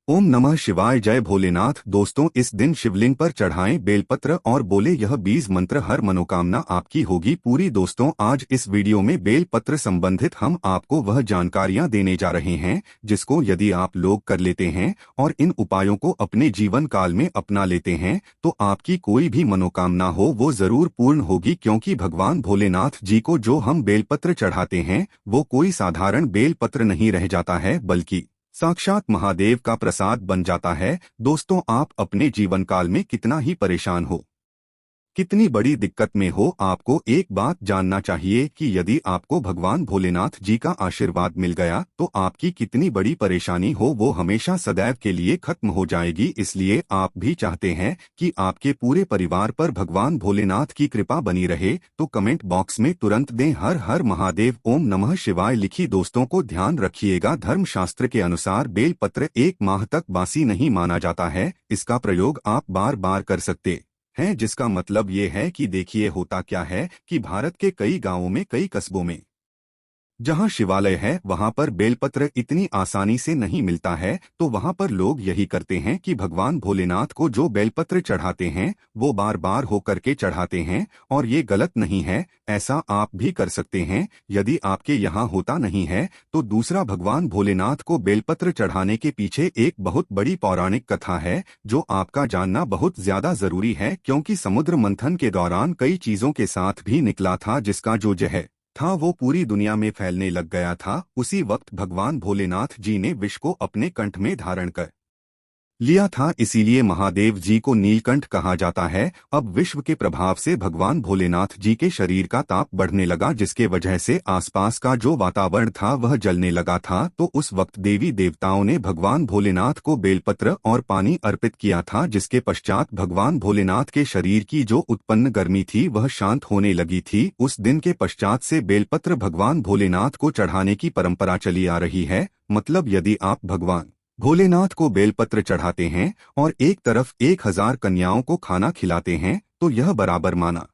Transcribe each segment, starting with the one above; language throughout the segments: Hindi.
ओम नमः शिवाय। जय भोलेनाथ। दोस्तों, इस दिन शिवलिंग पर चढ़ाएं बेलपत्र और बोले यह 20 मंत्र, हर मनोकामना आपकी होगी पूरी। दोस्तों, आज इस वीडियो में बेलपत्र संबंधित हम आपको वह जानकारियां देने जा रहे हैं जिसको यदि आप लोग कर लेते हैं और इन उपायों को अपने जीवन काल में अपना लेते हैं तो आपकी कोई भी मनोकामना हो वो जरूर पूर्ण होगी। क्योंकि भगवान भोलेनाथ जी को जो हम बेलपत्र चढ़ाते हैं वो कोई साधारण बेलपत्र नहीं रह जाता है बल्कि साक्षात महादेव का प्रसाद बन जाता है। दोस्तों, आप अपने जीवन काल में कितना ही परेशान हो, कितनी बड़ी दिक्कत में हो, आपको एक बात जानना चाहिए कि यदि आपको भगवान भोलेनाथ जी का आशीर्वाद मिल गया तो आपकी कितनी बड़ी परेशानी हो वो हमेशा सदैव के लिए खत्म हो जाएगी। इसलिए आप भी चाहते हैं कि आपके पूरे परिवार पर भगवान भोलेनाथ की कृपा बनी रहे तो कमेंट बॉक्स में तुरंत दें हर हर महादेव, ओम नमः शिवाय लिखी। दोस्तों को ध्यान रखिएगा, धर्मशास्त्र के अनुसार बेलपत्र 1 माह तक बासी नहीं माना जाता है। इसका प्रयोग आप बार बार कर सकते हैं, जिसका मतलब ये है कि देखिए होता क्या है कि भारत के कई गांवों में, कई कस्बों में जहां शिवालय है वहां पर बेलपत्र इतनी आसानी से नहीं मिलता है, तो वहां पर लोग यही करते हैं कि भगवान भोलेनाथ को जो बेलपत्र चढ़ाते हैं वो बार बार हो करके चढ़ाते हैं। और ये गलत नहीं है, ऐसा आप भी कर सकते हैं। यदि आपके यहाँ होता नहीं है तो दूसरा, भगवान भोलेनाथ को बेलपत्र चढ़ाने के पीछे एक बहुत बड़ी पौराणिक कथा है जो आपका जानना बहुत ज्यादा जरूरी है। क्योंकि समुद्र मंथन के दौरान कई चीजों के साथ भी निकला था जिसका जो जहर था वो पूरी दुनिया में फैलने लग गया था। उसी वक्त भगवान भोलेनाथ जी ने विष को अपने कंठ में धारण कर लिया था, इसीलिए महादेव जी को नीलकंठ कहा जाता है। अब विश्व के प्रभाव से भगवान भोलेनाथ जी के शरीर का ताप बढ़ने लगा जिसके वजह से आसपास का जो वातावरण था वह जलने लगा था। तो उस वक्त देवी देवताओं ने भगवान भोलेनाथ को बेलपत्र और पानी अर्पित किया था, जिसके पश्चात भगवान भोलेनाथ के शरीर की जो उत्पन्न गर्मी थी वह शांत होने लगी थी। उस दिन के पश्चात से बेलपत्र भगवान भोलेनाथ को चढ़ाने की परंपरा चली आ रही है। मतलब यदि आप भगवान भोलेनाथ को बेलपत्र चढ़ाते हैं और एक तरफ 1000 कन्याओं को खाना खिलाते हैं तो यह बराबर माना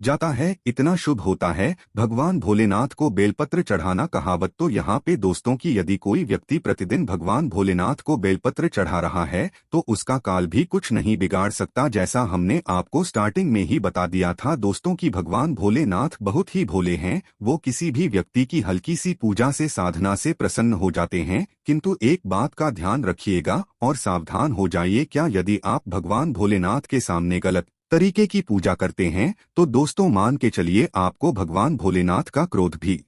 जाता है, इतना शुभ होता है भगवान भोलेनाथ को बेलपत्र चढ़ाना। कहावत तो यहाँ पे दोस्तों की यदि कोई व्यक्ति प्रतिदिन भगवान भोलेनाथ को बेलपत्र चढ़ा रहा है तो उसका काल भी कुछ नहीं बिगाड़ सकता, जैसा हमने आपको स्टार्टिंग में ही बता दिया था दोस्तों की भगवान भोलेनाथ बहुत ही भोले हैं। वो किसी भी व्यक्ति की हल्की सी पूजा से, साधना से प्रसन्न हो जाते हैं। किंतु एक बात का ध्यान रखिएगा और सावधान हो जाइए, क्या यदि आप भगवान भोलेनाथ के सामने गलत तरीके की पूजा करते हैं तो दोस्तों मान के चलिए आपको भगवान भोलेनाथ का क्रोध भी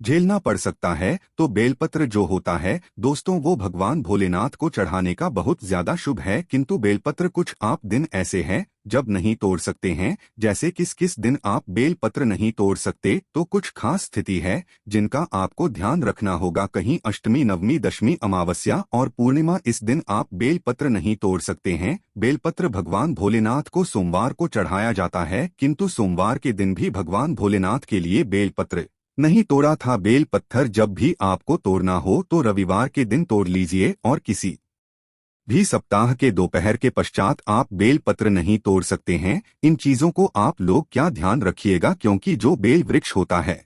झेलना पड़ सकता है। तो बेलपत्र जो होता है दोस्तों वो भगवान भोलेनाथ को चढ़ाने का बहुत ज्यादा शुभ है। किंतु बेलपत्र कुछ आप दिन ऐसे हैं जब नहीं तोड़ सकते हैं। जैसे किस किस दिन आप बेलपत्र नहीं तोड़ सकते, तो कुछ खास स्थिति है जिनका आपको ध्यान रखना होगा। कहीं अष्टमी, नवमी, दशमी, अमावस्या और पूर्णिमा, इस दिन आप बेलपत्र नहीं तोड़ सकते हैं। बेलपत्र भगवान भोलेनाथ को सोमवार को चढ़ाया जाता है, किंतु सोमवार के दिन भी भगवान भोलेनाथ के लिए बेलपत्र नहीं तोड़ा था। बेल पत्थर जब भी आपको तोड़ना हो तो रविवार के दिन तोड़ लीजिए और किसी भी सप्ताह के दोपहर के पश्चात आप बेल पत्र नहीं तोड़ सकते हैं। इन चीजों को आप लोग क्या ध्यान रखिएगा, क्योंकि जो बेल वृक्ष होता है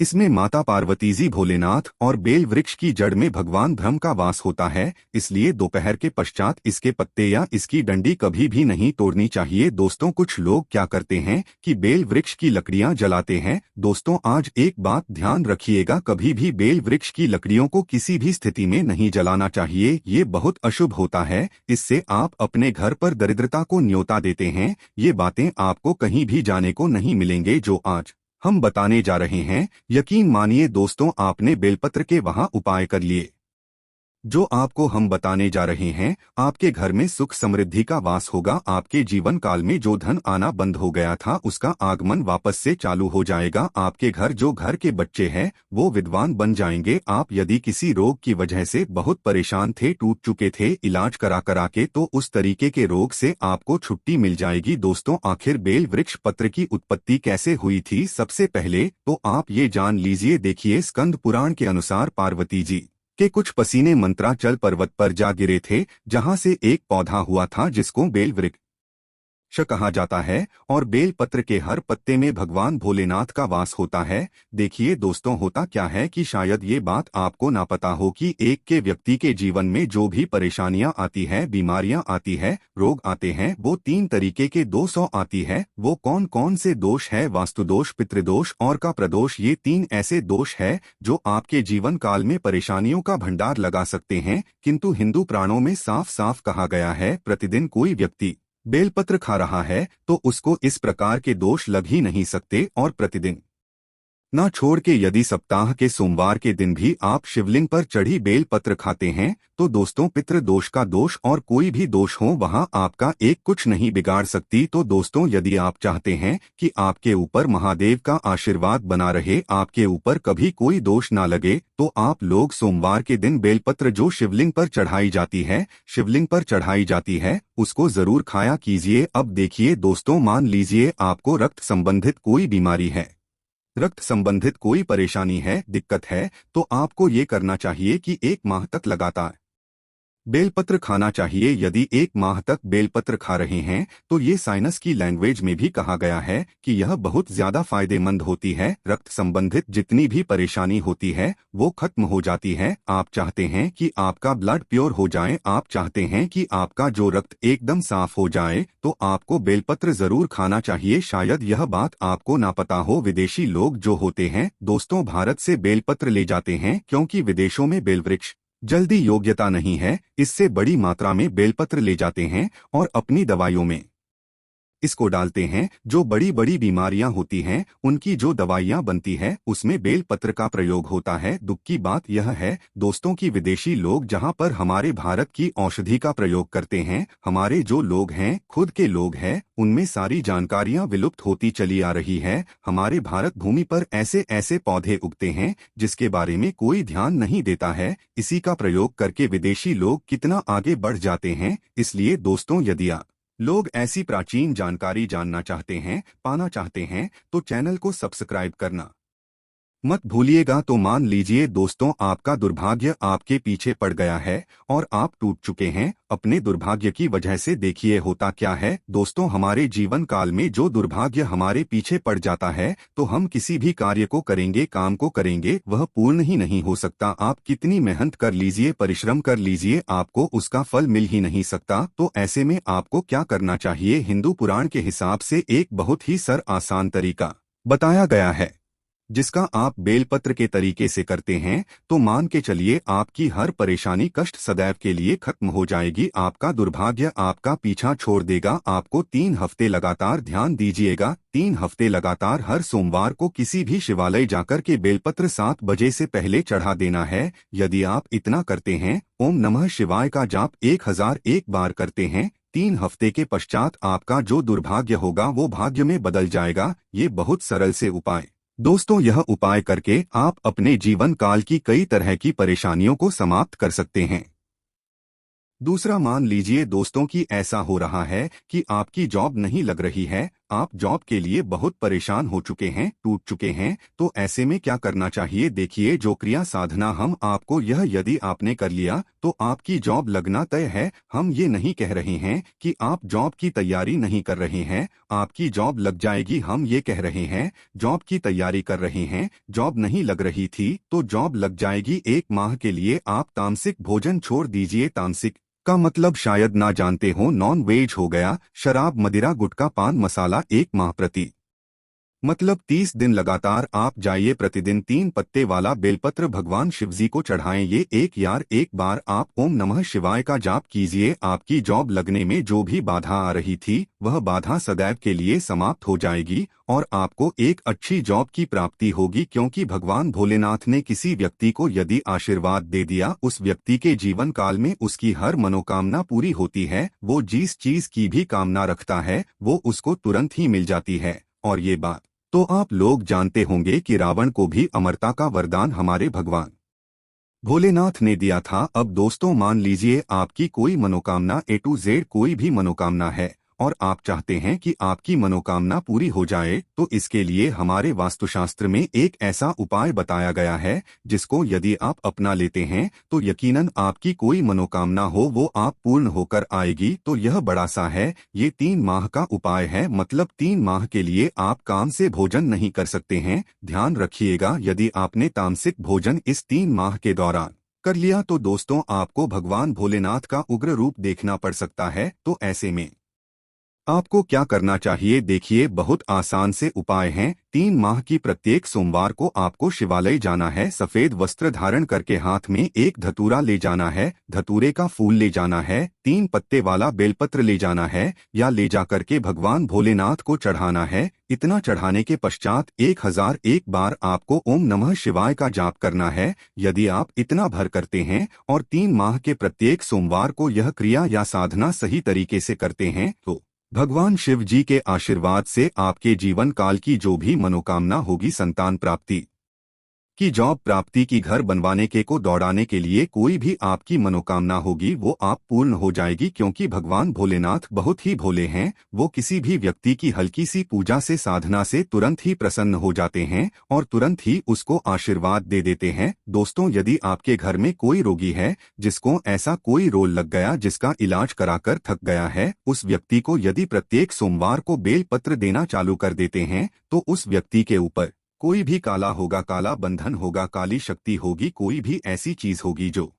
इसमें माता पार्वती जी, भोलेनाथ और बेल वृक्ष की जड़ में भगवान ब्रह्म का वास होता है। इसलिए दोपहर के पश्चात इसके पत्ते या इसकी डंडी कभी भी नहीं तोड़नी चाहिए। दोस्तों, कुछ लोग क्या करते हैं कि बेल वृक्ष की लकड़ियां जलाते हैं। दोस्तों, आज एक बात ध्यान रखिएगा, कभी भी बेल वृक्ष की लकड़ियों को किसी भी स्थिति में नहीं जलाना चाहिए, ये बहुत अशुभ होता है। इससे आप अपने घर पर दरिद्रता को न्योता देते हैं। ये बातें आपको कहीं भी जाने को नहीं मिलेंगे जो आज हम बताने जा रहे हैं। यकीन मानिए दोस्तों, आपने बेलपत्र के वहां उपाय कर लिए जो आपको हम बताने जा रहे हैं, आपके घर में सुख समृद्धि का वास होगा। आपके जीवन काल में जो धन आना बंद हो गया था उसका आगमन वापस से चालू हो जाएगा। आपके घर जो घर के बच्चे हैं वो विद्वान बन जाएंगे। आप यदि किसी रोग की वजह से बहुत परेशान थे, टूट चुके थे इलाज करा करा के, तो उस तरीके के रोग से आपको छुट्टी मिल जाएगी। दोस्तों, आखिर बेल वृक्ष पत्र की उत्पत्ति कैसे हुई थी? सबसे पहले तो आप ये जान लीजिए। देखिए, स्कंद पुराण के अनुसार पार्वती जी के कुछ पसीने मंत्राचल पर्वत पर जा गिरे थे, जहां से एक पौधा हुआ था जिसको बेल वृक्ष कहा जाता है और बेलपत्र के हर पत्ते में भगवान भोलेनाथ का वास होता है। देखिए दोस्तों, होता क्या है कि शायद ये बात आपको ना पता हो कि एक के व्यक्ति के जीवन में जो भी परेशानियां आती है, बीमारियां आती है, रोग आते हैं, वो 3 तरीके के 200 आती है। वो कौन कौन से दोष है? वास्तुदोष, पितृदोष और का प्रदोष। ये 3 ऐसे दोष है जो आपके जीवन काल में परेशानियों का भंडार लगा सकते हैं। किंतु हिंदू पुराणों में साफ साफ कहा गया है, प्रतिदिन कोई व्यक्ति बेलपत्र खा रहा है तो उसको इस प्रकार के दोष लग ही नहीं सकते। और प्रतिदिन ना छोड़ के यदि सप्ताह के सोमवार के दिन भी आप शिवलिंग पर चढ़ी बेल पत्र खाते हैं तो दोस्तों, पितृ दोष का दोष और कोई भी दोष हो वहां आपका एक कुछ नहीं बिगाड़ सकती। तो दोस्तों, यदि आप चाहते हैं कि आपके ऊपर महादेव का आशीर्वाद बना रहे, आपके ऊपर कभी कोई दोष ना लगे, तो आप लोग सोमवार के दिन बेलपत्र जो शिवलिंग पर चढ़ाई जाती है उसको जरूर खाया कीजिए। अब देखिए दोस्तों, मान लीजिए आपको रक्त संबंधित कोई बीमारी है, रक्त संबंधित कोई परेशानी है, दिक्कत है, तो आपको ये करना चाहिए कि 1 माह तक लगातार बेलपत्र खाना चाहिए। यदि 1 माह तक बेलपत्र खा रहे हैं तो ये साइंस की लैंग्वेज में भी कहा गया है कि यह बहुत ज्यादा फायदेमंद होती है। रक्त संबंधित जितनी भी परेशानी होती है वो खत्म हो जाती है। आप चाहते हैं कि आपका ब्लड प्योर हो जाए, आप चाहते हैं कि आपका जो रक्त एकदम साफ हो जाए, तो आपको बेलपत्र जरूर खाना चाहिए। शायद यह बात आपको ना पता हो, विदेशी लोग जो होते हैं दोस्तों भारत से बेलपत्र ले जाते हैं क्योंकि विदेशों में बेलवृक्ष जल्दी योग्यता नहीं है, इससे बड़ी मात्रा में बेलपत्र ले जाते हैं और अपनी दवाइयों में इसको डालते हैं। जो बड़ी बड़ी बीमारियां होती हैं उनकी जो दवाइयां बनती है उसमें बेलपत्र का प्रयोग होता है। दुख की बात यह है दोस्तों कि विदेशी लोग जहां पर हमारे भारत की औषधि का प्रयोग करते हैं, हमारे जो लोग हैं, खुद के लोग हैं, उनमें सारी जानकारियां विलुप्त होती चली आ रही है। हमारे भारत भूमि पर ऐसे ऐसे पौधे उगते हैं जिसके बारे में कोई ध्यान नहीं देता है। इसी का प्रयोग करके विदेशी लोग कितना आगे बढ़ जाते हैं। इसलिए दोस्तों, यदि आप लोग ऐसी प्राचीन जानकारी जानना चाहते हैं, पाना चाहते हैं, तो चैनल को सब्सक्राइब करना मत भूलिएगा। तो मान लीजिए दोस्तों, आपका दुर्भाग्य आपके पीछे पड़ गया है और आप टूट चुके हैं अपने दुर्भाग्य की वजह से। देखिए होता क्या है दोस्तों, हमारे जीवन काल में जो दुर्भाग्य हमारे पीछे पड़ जाता है तो हम किसी भी कार्य को करेंगे, काम को करेंगे, वह पूर्ण ही नहीं हो सकता। आप कितनी मेहनत कर लीजिए, परिश्रम कर लीजिए, आपको उसका फल मिल ही नहीं सकता। तो ऐसे में आपको क्या करना चाहिए? हिंदू पुराण के हिसाब से एक बहुत ही आसान तरीका बताया गया है जिसका आप बेलपत्र के तरीके से करते हैं तो मान के चलिए आपकी हर परेशानी, कष्ट सदैव के लिए खत्म हो जाएगी। आपका दुर्भाग्य आपका पीछा छोड़ देगा। आपको 3 हफ्ते लगातार ध्यान दीजिएगा, 3 हफ्ते लगातार हर सोमवार को किसी भी शिवालय जाकर के बेलपत्र 7 बजे से पहले चढ़ा देना है। यदि आप इतना करते हैं, ओम नमः शिवाय का जाप 1001 बार करते हैं, 3 हफ्ते के पश्चात आपका जो दुर्भाग्य होगा वो भाग्य में बदल जाएगा। ये बहुत सरल से उपाय दोस्तों, यह उपाय करके आप अपने जीवन काल की कई तरह की परेशानियों को समाप्त कर सकते हैं। दूसरा, मान लीजिए दोस्तों कि ऐसा हो रहा है कि आपकी जॉब नहीं लग रही है, आप जॉब के लिए बहुत परेशान हो चुके हैं, टूट चुके हैं, तो ऐसे में क्या करना चाहिए? देखिए, जो क्रिया साधना हम आपको यदि आपने कर लिया तो आपकी जॉब लगना तय है। हम ये नहीं कह रहे हैं कि आप जॉब की तैयारी नहीं कर रहे हैं, आपकी जॉब लग जाएगी। हम ये कह रहे हैं जॉब की तैयारी कर रहे हैं, जॉब नहीं लग रही थी तो जॉब लग जाएगी। 1 माह के लिए आप तामसिक भोजन छोड़ दीजिए। तामसिक का मतलब शायद ना जानते हो, नॉन वेज हो गया, शराब, मदिरा, गुटखा, पान मसाला। 1 माह प्रति मतलब 30 दिन लगातार आप जाइए, प्रतिदिन 3 पत्ते वाला बेलपत्र भगवान शिवजी को चढ़ाएं। ये एक बार आप ओम नमः शिवाय का जाप कीजिए। आपकी जॉब लगने में जो भी बाधा आ रही थी वह बाधा सदैव के लिए समाप्त हो जाएगी और आपको एक अच्छी जॉब की प्राप्ति होगी। क्योंकि भगवान भोलेनाथ ने किसी व्यक्ति को यदि आशीर्वाद दे दिया, उस व्यक्ति के जीवन काल में उसकी हर मनोकामना पूरी होती है। वो जिस चीज की भी कामना रखता है वो उसको तुरंत ही मिल जाती है। और ये बात तो आप लोग जानते होंगे कि रावण को भी अमरता का वरदान हमारे भगवान भोलेनाथ ने दिया था। अब दोस्तों, मान लीजिए आपकी कोई मनोकामना A to Z कोई भी मनोकामना है और आप चाहते हैं कि आपकी मनोकामना पूरी हो जाए, तो इसके लिए हमारे वास्तुशास्त्र में एक ऐसा उपाय बताया गया है जिसको यदि आप अपना लेते हैं तो यकीनन आपकी कोई मनोकामना हो वो आप पूर्ण होकर आएगी। तो यह बड़ा सा है, ये 3 माह का उपाय है, मतलब 3 माह के लिए आप काम से भोजन नहीं कर सकते हैं। ध्यान रखिएगा, यदि आपने तामसिक भोजन इस 3 माह के दौरान कर लिया तो दोस्तों आपको भगवान भोलेनाथ का उग्र रूप देखना पड़ सकता है। तो ऐसे में आपको क्या करना चाहिए, देखिए बहुत आसान से उपाय हैं। 3 माह की प्रत्येक सोमवार को आपको शिवालय जाना है, सफेद वस्त्र धारण करके हाथ में एक धतूरा ले जाना है, धतूरे का फूल ले जाना है, 3 पत्ते वाला बेलपत्र ले जाना है या ले जाकर के भगवान भोलेनाथ को चढ़ाना है। इतना चढ़ाने के पश्चात 1001 बार आपको ओम नमः शिवाय का जाप करना है। यदि आप इतना भर करते हैं और 3 माह के प्रत्येक सोमवार को यह क्रिया या साधना सही तरीके से करते हैं तो भगवान शिव जी के आशीर्वाद से आपके जीवन काल की जो भी मनोकामना होगी, संतान प्राप्ति की, जॉब प्राप्ति की, घर बनवाने के को दौड़ाने के लिए कोई भी आपकी मनोकामना होगी वो आप पूर्ण हो जाएगी। क्योंकि भगवान भोलेनाथ बहुत ही भोले हैं, वो किसी भी व्यक्ति की हल्की सी पूजा से, साधना से तुरंत ही प्रसन्न हो जाते हैं और तुरंत ही उसको आशीर्वाद दे देते हैं। दोस्तों यदि आपके घर में कोई रोगी है जिसको ऐसा कोई रोग लग गया जिसका इलाज कराकर थक गया है, उस व्यक्ति को यदि प्रत्येक सोमवार को बेल पत्र देना चालू कर देते हैं तो उस व्यक्ति के ऊपर कोई भी काला होगा, काला बंधन होगा, काली शक्ति होगी, कोई भी ऐसी चीज होगी जो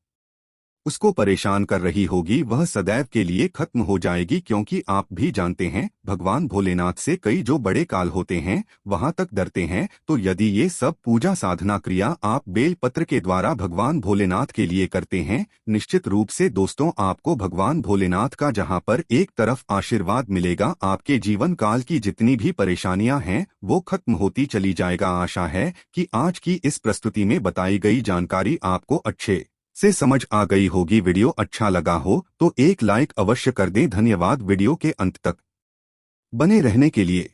उसको परेशान कर रही होगी, वह सदैव के लिए खत्म हो जाएगी। क्योंकि आप भी जानते हैं भगवान भोलेनाथ से कई जो बड़े काल होते हैं वहां तक डरते हैं। तो यदि ये सब पूजा साधना क्रिया आप बेल पत्र के द्वारा भगवान भोलेनाथ के लिए करते हैं, निश्चित रूप से दोस्तों आपको भगवान भोलेनाथ का जहां पर एक तरफ आशीर्वाद मिलेगा, आपके जीवन काल की जितनी भी परेशानियां हैं वो खत्म होती चली जाएगा। आशा है कि आज की इस प्रस्तुति में बताई गई जानकारी आपको अच्छे से समझ आ गई होगी। वीडियो अच्छा लगा हो तो एक लाइक अवश्य कर दें। धन्यवाद वीडियो के अंत तक बने रहने के लिए।